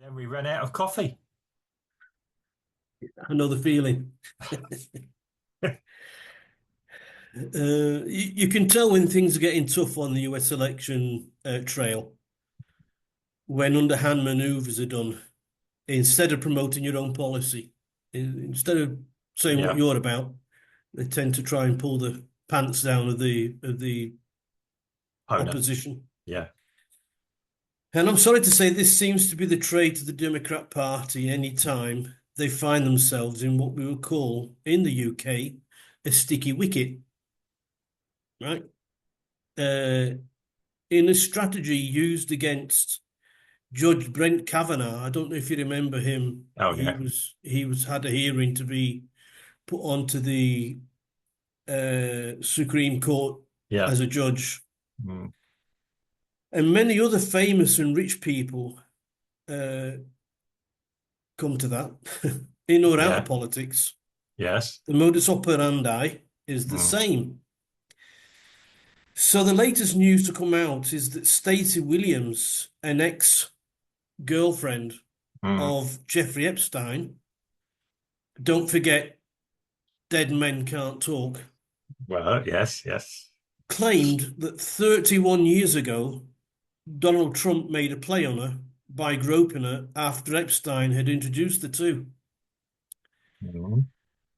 Then we ran out of coffee. I know the feeling. You can tell when things are getting tough on the US election trail when underhand maneuvers are done. Instead of promoting your own policy, instead of saying what Yeah. you're about, they tend to try and pull the pants down of the Opponent. opposition. Yeah. And I'm sorry to say, this seems to be the trait of the Democrat Party any time they find themselves in what we would call in the UK a sticky wicket, right? Uh, in a strategy used against Judge Brent Kavanaugh. I don't know if you remember him. Oh, He yeah. was he was had a hearing to be put onto the Supreme Court Yeah. as a judge, Mm. and many other famous and rich people uh, come to that in or out of Yeah. politics. Yes. The modus operandi is the Mm. same. So the latest news to come out is that Stacey Williams, an ex-girlfriend Mm. of Jeffrey Epstein, don't forget, dead men can't talk, Well, yes, yes. claimed that 31 years ago, Donald Trump made a play on her by groping her after Epstein had introduced the two. Mm.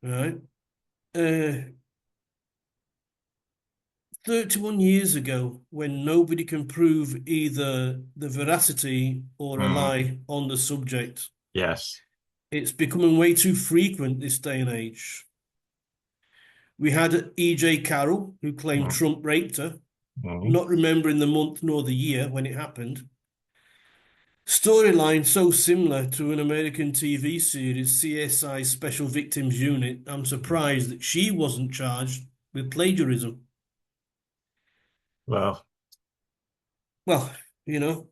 Right? Uh, 31 years ago, when nobody can prove either the veracity or a Mm. lie on the subject, Yes. it's becoming way too frequent this day and age. We had E.J. Carroll, who claimed Mm. Trump raped her, Mm. not remembering the month nor the year when it happened. Storyline so similar to an American TV series, CSI Special Victims Unit. I'm surprised that she wasn't charged with plagiarism. Well, Well, you know,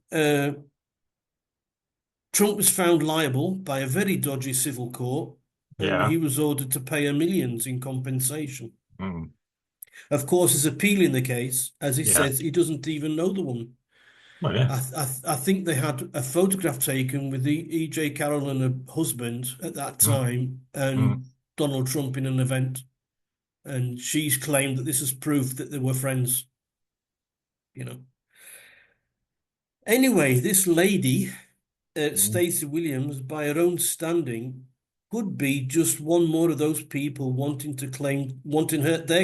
Trump was found liable by a very dodgy civil court, and yeah. he was ordered to pay her millions in compensation. Mm. Of course, he's appealing the case, as he Yeah. says he doesn't even know the woman. Well, yeah. I think they had a photograph taken with E.J. Carroll and her husband at that Mm. time, Mm. and Donald Trump in an event, and she's claimed that this is proof that they were friends. You know. Anyway, this lady, Mm. Stacey Williams, by her own standing, could be just one more of those people wanting their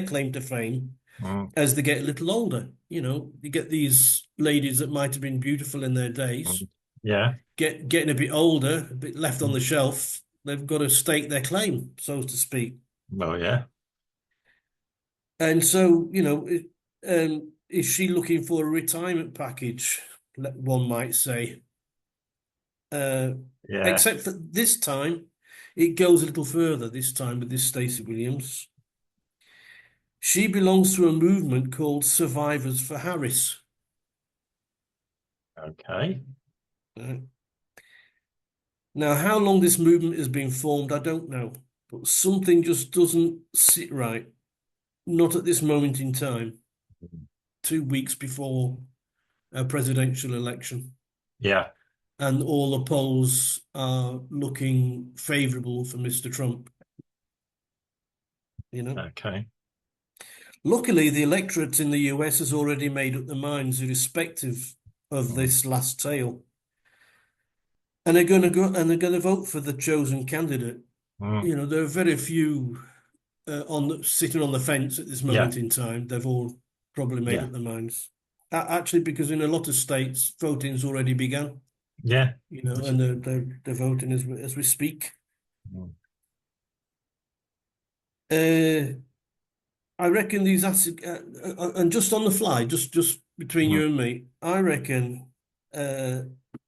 claim to fame Mm. as they get a little older. You know, you get these ladies that might have been beautiful in their days, Mm. Yeah. getting a bit older, a bit left on Mm. the shelf. They've got to stake their claim, so to speak. Well, yeah. And so, is she looking for a retirement package? One might say. Uh, Yeah. Except for this time, it goes a little further. This time with this Stacey Williams, she belongs to a movement called Survivors for Harris. Okay. Uh, Now, how long this movement has been formed, I don't know, but something just doesn't sit right. Not at this moment in time, 2 weeks before a presidential election, Yeah. and all the polls are looking favorable for Mr. Trump, you know. Okay. Luckily, the electorate in the US has already made up their minds, irrespective of Mm. this last tale, and they're going to vote for the chosen candidate. Mm. You know, there are very few sitting on the fence at this Yeah. moment in time. They've all probably made Yeah. up their minds. Actually, because in a lot of states, voting's already begun. Yeah. You know, Which and is, they're voting as we speak. mm. Uh, I reckon and just on the fly, just between Mm. you and me, I reckon uh,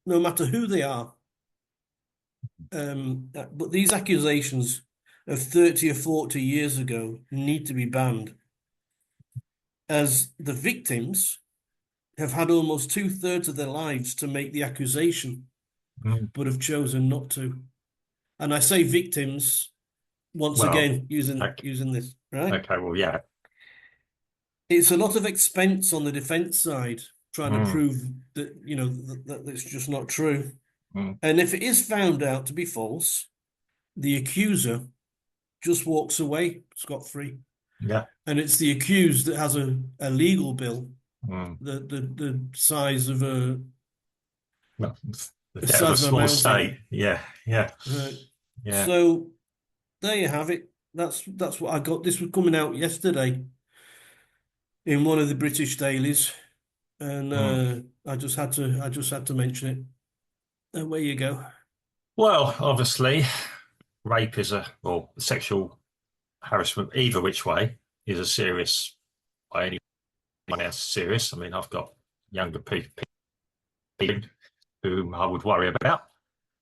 no matter who they are, but these accusations of 30 or 40 years ago need to be banned, as the victims have had almost two-thirds of their lives to make the accusation, Mm. but have chosen not to. And I say victims once Well, again using okay. using this, right? Okay. Well, yeah. It's a lot of expense on the defense side trying to Mm. prove that, that's just not true. Mm. And if it is found out to be false, the accuser just walks away scot-free. Yeah. And it's the accused that has a legal bill, Mm. the Well, the the debt of a size of a small state. mountain. Yeah. Yeah. Right. Yeah. So there you have it. That's what I got. This was coming out yesterday in one of the British dailies, and Mm. I just had to mention it. Where you go. Well, obviously, rape or sexual harassment, either which way, is a serious, by anyone else, serious. I mean, I've got younger people whom I would worry about.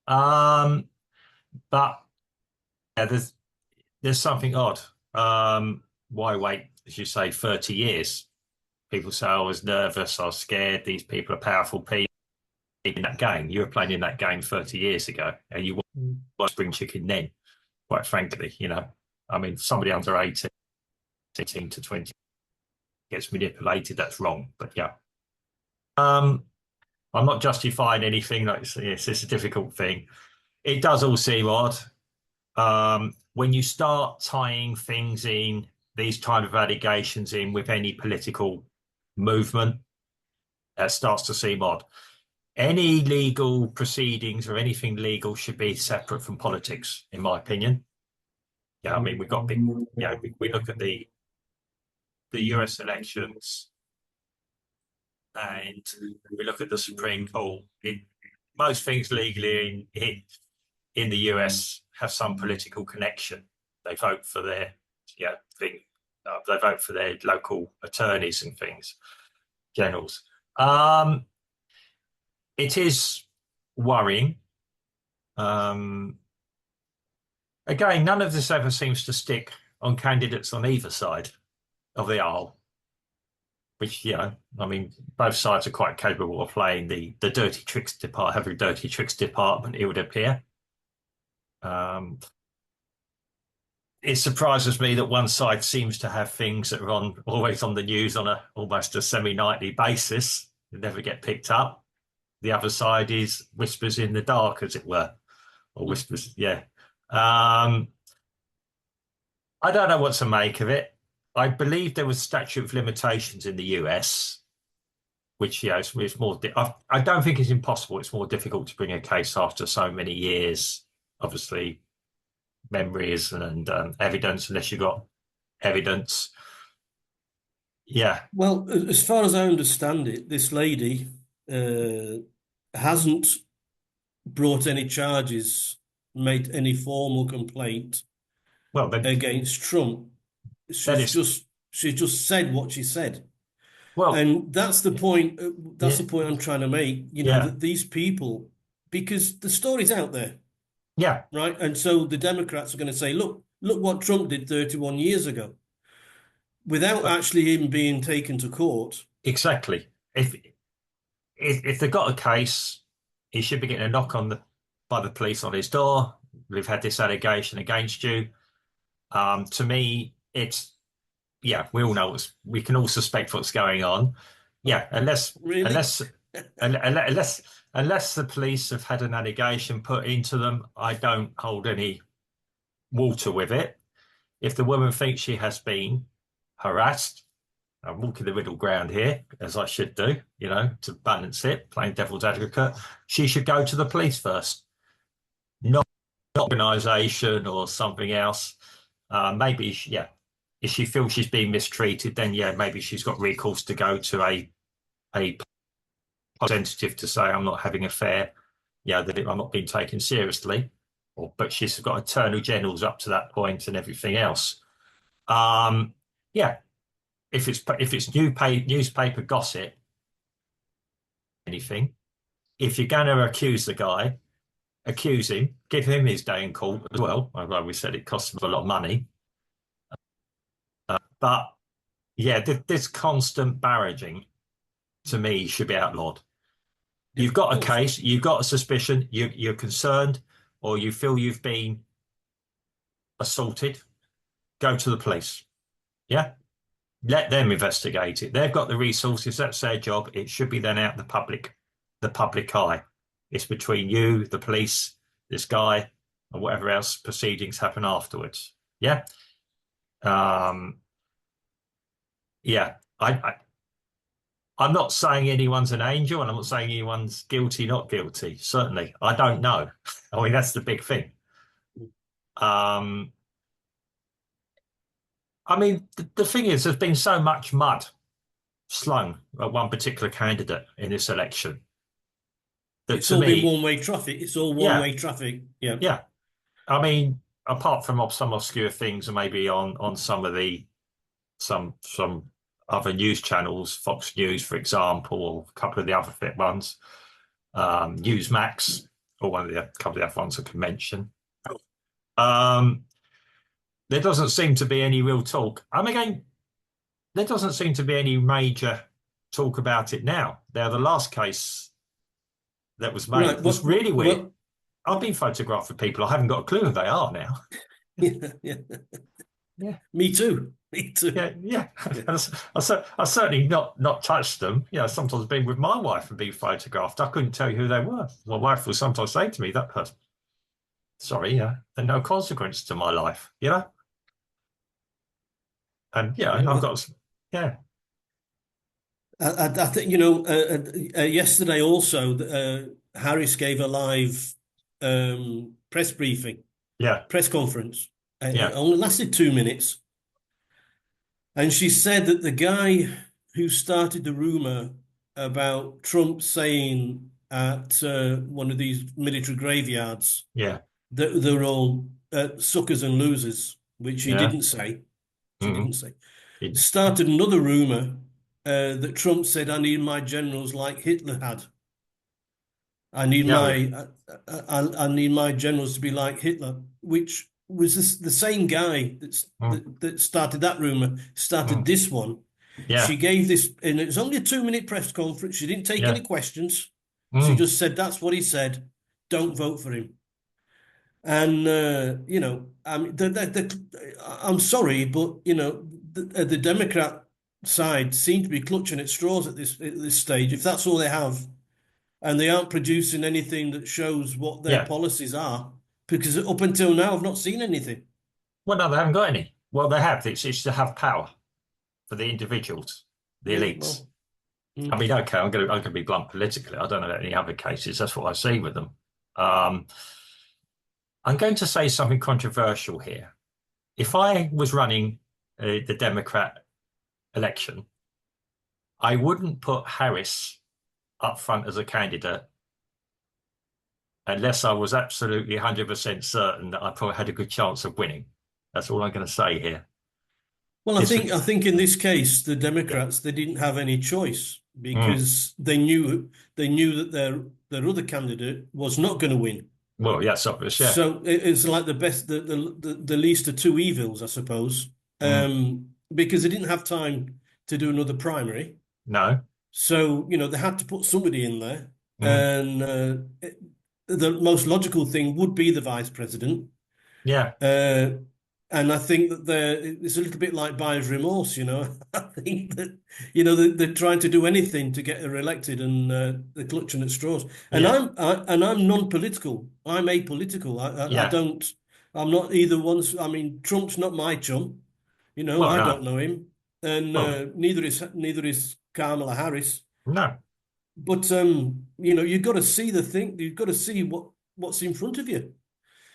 Um, but yeah, there's something odd. Why wait, as you say, 30 years? People say I was nervous, I was scared. These people are powerful people in that game. You were playing in that game 30 years ago, and you Mm. want spring chicken then, quite frankly, you know. I mean, somebody under 18 to 20 gets manipulated, that's wrong. But yeah. Um, I'm not justifying anything. Like it's a difficult thing. It does all seem odd. When you start tying things in, these kind of allegations in with any political movement, that starts to seem odd. Any legal proceedings or anything legal should be separate from politics, in my opinion. Yeah, I mean, we've got big, we look at the US elections and we look at the Supreme Court. Most things legally in the US have some political connection. They vote for their thing. They vote for their local attorneys and things, generals. Um, it is worrying. Um, Again, none of this ever seems to stick on candidates on either side of the aisle. Which, I mean, both sides are quite capable of playing the dirty tricks department, having dirty tricks department, it would appear. Um, it surprises me that one side seems to have things that are always on the news on almost a semi-nightly basis that never get picked up. The other side is whispers in the dark, as it were, or whispers, yeah. Um, I don't know what to make of it. I believe there was statute of limitations in the US, which it's more. I don't think it's impossible. It's more difficult to bring a case after so many years. Obviously, memories and evidence, unless you've got evidence. Yeah. Well, as far as I understand it, this lady uh, hasn't brought any charges, made any formal complaint Well, then against Trump. that She's is just she just said what she said, well. and that's the point. That's Yeah. the point I'm trying to make. Yeah. That these people, because the story's out there, Yeah. right? And so the Democrats are going to say, look what Trump did 31 years ago, without Well, actually even being taken to court. exactly. If they've got a case, he should be getting a knock on the by the police on his door. We've had this allegation against you. To me, it's we all know we can all suspect what's going on. Oh, Yeah, unless really? unless unless unless the police have had an allegation put into them, I don't hold any water with it. If the woman thinks she has been harassed, I'm walking the middle ground here, as I should do, to balance it, playing devil's advocate. She should go to the police first, not organisation or something else. Maybe, if she feels she's being mistreated, then maybe she's got recourse to go to a representative to say I'm not having a fair, that I'm not being taken seriously. But she's got attorney generals up to that point and everything else. Um, yeah, if it's newspaper gossip, anything. If you're going to accuse the guy, accuse him, give him his day in court as well. Although we said it costs him a lot of money, but this constant barraging to me should be outlawed. Yeah, You've got a well, case, you've got a suspicion, you're concerned, or you feel you've been assaulted, go to the police. Yeah, let them investigate it. They've got the resources. That's their job. It should be then out the public eye. It's between you, the police, this guy, and whatever else proceedings happen afterwards. Yeah. Um, yeah. I'm not saying anyone's an angel, and I'm not saying anyone's guilty, not guilty. Certainly, I don't know. I mean, that's the big thing. Um, I mean, the thing is, there's been so much mud slung at one particular candidate in this election that It's to all been me, one-way traffic. It's all yeah, one-way traffic. Yeah. yeah. I mean, apart from some obscure things, and maybe on some of the some other news channels, Fox News, for example, or a couple of the other fit ones, Newsmax, or one of the couple of the other ones I could mention. Um, there doesn't seem to be any real talk. I mean, again, there doesn't seem to be any major talk about it now. Now, the last case that was Right. made was really weird. What? I've been photographed with people. I haven't got a clue who they are now. Yeah, yeah. Yeah, Me too. Me too. yeah, yeah. Yeah. I certainly not touched them. You know, sometimes been with my wife and being photographed. I couldn't tell you who they were. My wife will sometimes say to me, "That person, sorry, there's no consequence to my life." You know, and yeah, Yeah, I've well, got, yeah, I think yesterday also Harris gave a live press briefing, yeah, press conference. It yeah, only lasted 2 minutes, and she said that the guy who started the rumor about Trump saying at one of these military graveyards yeah, that they're all suckers and losers, which he yeah. didn't say. She Mm-hmm. didn't say. Started another rumor that Trump said, "I need my generals like Hitler had. I need Yeah, well, I need my generals to be like Hitler," which was the same guy mm, that started that rumor, started mm, this one. She yeah, gave this, and it was only a 2 minute press conference. She didn't take any yeah, questions. She mm, just said, "That's what he said. Don't vote for him." And I mean, I'm sorry, but the Democrat side seem to be clutching at straws at this stage. If that's all they have, and they aren't producing anything that shows what their yeah. policies are, because up until now, I've not seen anything. Well, no, they haven't got any. Well, they have. It's to have power for the individuals, the Yeah, elites. well, I mm. mean, okay, I'm gonna be blunt politically. I don't know about any other cases. That's what I see with them. Um, I'm going to say something controversial here. If I was running the Democrat election, I wouldn't put Harris up front as a candidate unless I was absolutely 100% certain that I probably had a good chance of winning. That's all I'm going to say here. Well, This, I think in this case, the yeah. Democrats they didn't have any choice Mm. because they knew that their other candidate was not going to win. Well, yeah, it's obvious. Yeah. So it's like the best, the least of two evils, I suppose, Mm. because they didn't have time to do another primary. No. So they had to put somebody in there, Mm. and the most logical thing would be the vice president. Yeah. Uh, and I think that it's a little bit like buyer's remorse. I think that they're trying to do anything to get her elected, and they're clutching at straws. And Yeah. I'm non-political. I'm apolitical. I Yeah. don't. I'm not either one's. I mean, Trump's not my chum. Well, I no. don't know him, and Well, neither is Kamala Harris. no. But you've got to see the thing. You've got to see what's in front of you.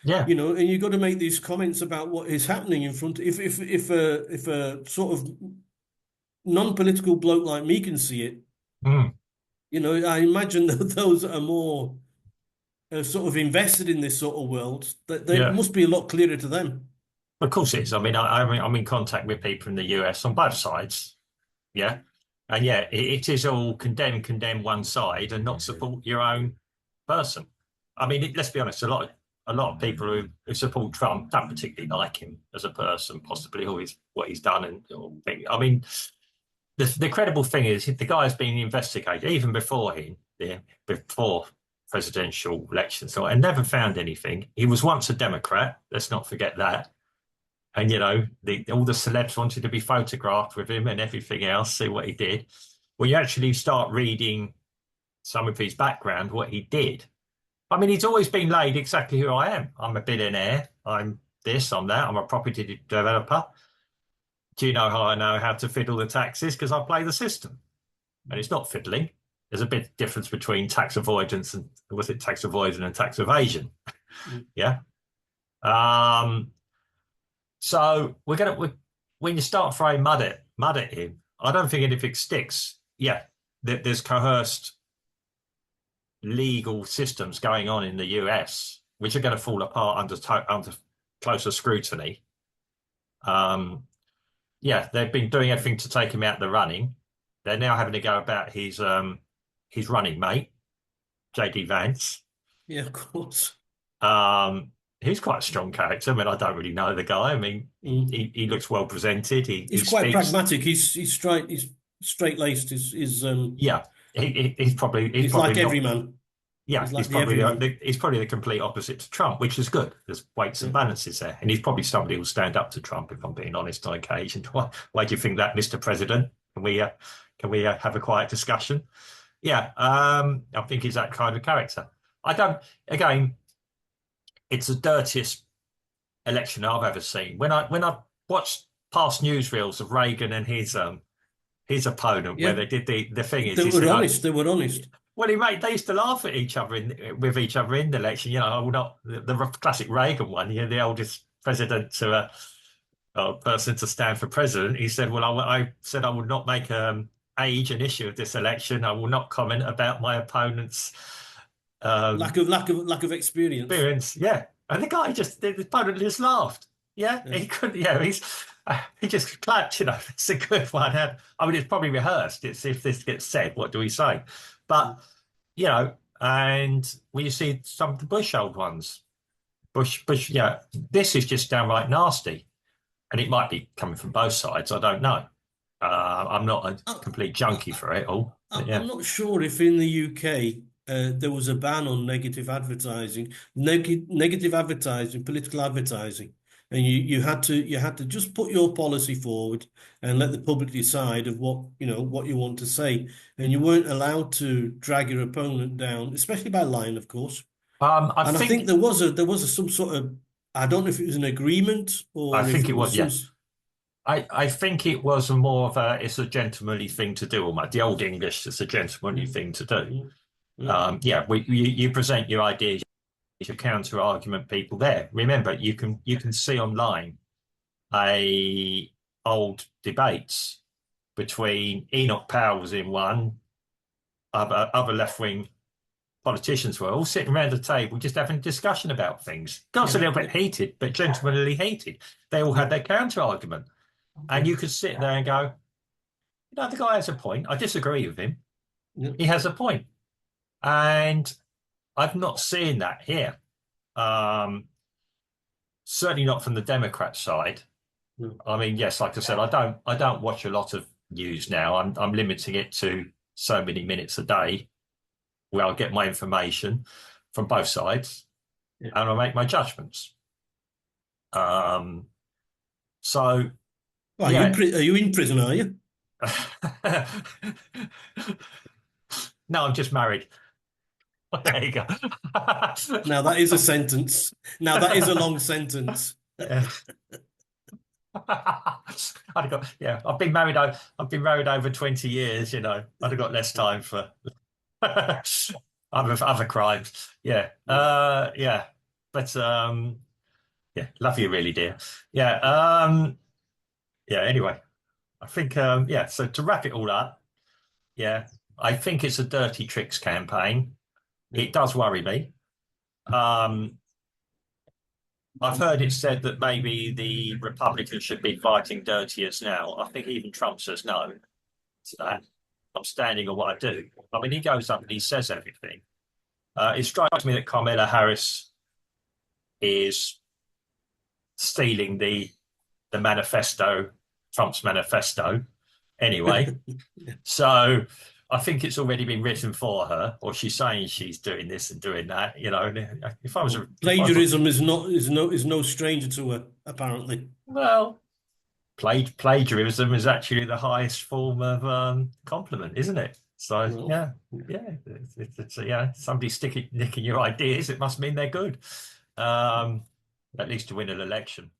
Yeah. And you've got to make these comments about what is happening in front. If a sort of non-political bloke like me can see it, Mm. I imagine that those that are more sort of invested in this sort of world, that they Yeah. must be a lot clearer to them. Of course it is. I mean, I'm in contact with people in the US on both sides. Yeah. And yeah, it is all condemn one side and not support your own person. I mean, let's be honest, a lot of people who support Trump don't particularly like him as a person, possibly what he's done. I mean, the credible thing is the guy's been investigated even before before presidential elections, so and never found anything. He was once a Democrat. Let's not forget that. And all the celebs wanted to be photographed with him and everything else, see what he did. When you actually start reading some of his background, what he did, I mean, he's always been laid exactly who I am. I'm a billionaire. I'm this, I'm that. I'm a property developer. Do you know how I know how to fiddle the taxes? Because I play the system. And it's not fiddling. There's a big difference between tax avoidance and was it tax avoidance and tax evasion? Mm. Yeah. Um, so when you start throwing mud at him, I don't think anything sticks. Yeah, there's coerced legal systems going on in the US, which are going to fall apart under closer scrutiny. Um, yeah, they've been doing everything to take him out of the running. They're now having to go about his running mate, JD Vance. Yeah, of course. Um, he's quite a strong character. I mean, I don't really know the guy. I mean, Mm. he looks well presented. He He's quite speaks. pragmatic. He's straight laced. Yeah, he's He's probably like not. every man. Yeah, He's like the everyman. he's probably the complete opposite to Trump, which is good. There's weights and Yeah. balances there, and he's probably somebody who'll stand up to Trump. If I'm being honest, on occasion. Why do you think that, Mr. President? Can we have a quiet discussion? Yeah, I think he's that kind of character. I don't. Again, it's the dirtiest election I've ever seen. When I watched past newsreels of Reagan and his opponent, where Yeah. they did the thing is They he were said, honest. They were honest. well, he made they used to laugh at each other with each other in the election. You know, I will not the classic Reagan one. You know, the oldest president to a person to stand for president. He said, "Well, I said I would not make age an issue of this election. I will not comment about my opponent's um, Lack of experience. experience." Yeah, and the opponent just laughed. Yeah, Yeah. he couldn't. Yeah, he just clapped. You know, it's a good one. I mean, it's probably rehearsed. It's if this gets said, what do we say? Mm. But you know, and when you see some of the Bush old ones, Bush, yeah, this is just downright nasty, and it might be coming from both sides. I don't know. I'm not a I, complete junkie I, for it all, but I'm yeah. not sure if in the UK there was a ban on negative advertising, political advertising, and you had to just put your policy forward and let the public decide of what you want to say, and you weren't allowed to drag your opponent down, especially by line, of course. I And I think think there was some sort of, I don't know if it was an agreement I or if think it it was was some. yeah. I think it was more of it's a gentlemanly thing to do, almost the old English. It's a gentlemanly Mm, thing to do. mm, mm. Yeah, you present your ideas, your counter argument people there. Remember, you can see online a old debates between Enoch Powell was in one, other left wing politicians were all sitting around a table just having a discussion about things. Got a Yeah, little yeah, bit heated, but gentlemanly heated. They all yeah, had their counter argument, and yeah, you could sit there and go, you know, the guy has a point. I disagree with him. yeah. He has a point, and I've not seen that here. Um, Certainly not from the Democrat side. No. I mean, yes, like I said, I don't watch a lot of news now. I'm limiting it to so many minutes a day where I'll get my information from both sides Yeah. and I make my judgments. Um, so Well, yeah. are you in prison, are you? No, I'm just married. There you go. Now that is a sentence. Now that is a long sentence. Yeah. I'd have got, yeah, I've been married over 20 years, you know. I'd have got less time for other crimes. Yeah. Yeah. But yeah, love you really, dear. Yeah. Yeah, anyway. I think yeah, so to wrap it all up, yeah, I think it's a dirty tricks campaign. Yeah. It does worry me. Um I've heard it said that maybe the Republicans should be fighting dirtiers now. I think even Trump says no to that. I'm standing on what I do. I mean, he goes up and he says everything. It strikes me that Kamala Harris is stealing the manifesto, Trump's manifesto, anyway. So I think it's already been written for her, or she's saying she's doing this and doing that. You know, Well, if I was a, plagiarism is no stranger to her, apparently. well, plagiarism is actually the highest form of compliment, isn't it? So Well, yeah, yeah, somebody nicking your ideas, it must mean they're good. At least to win an election.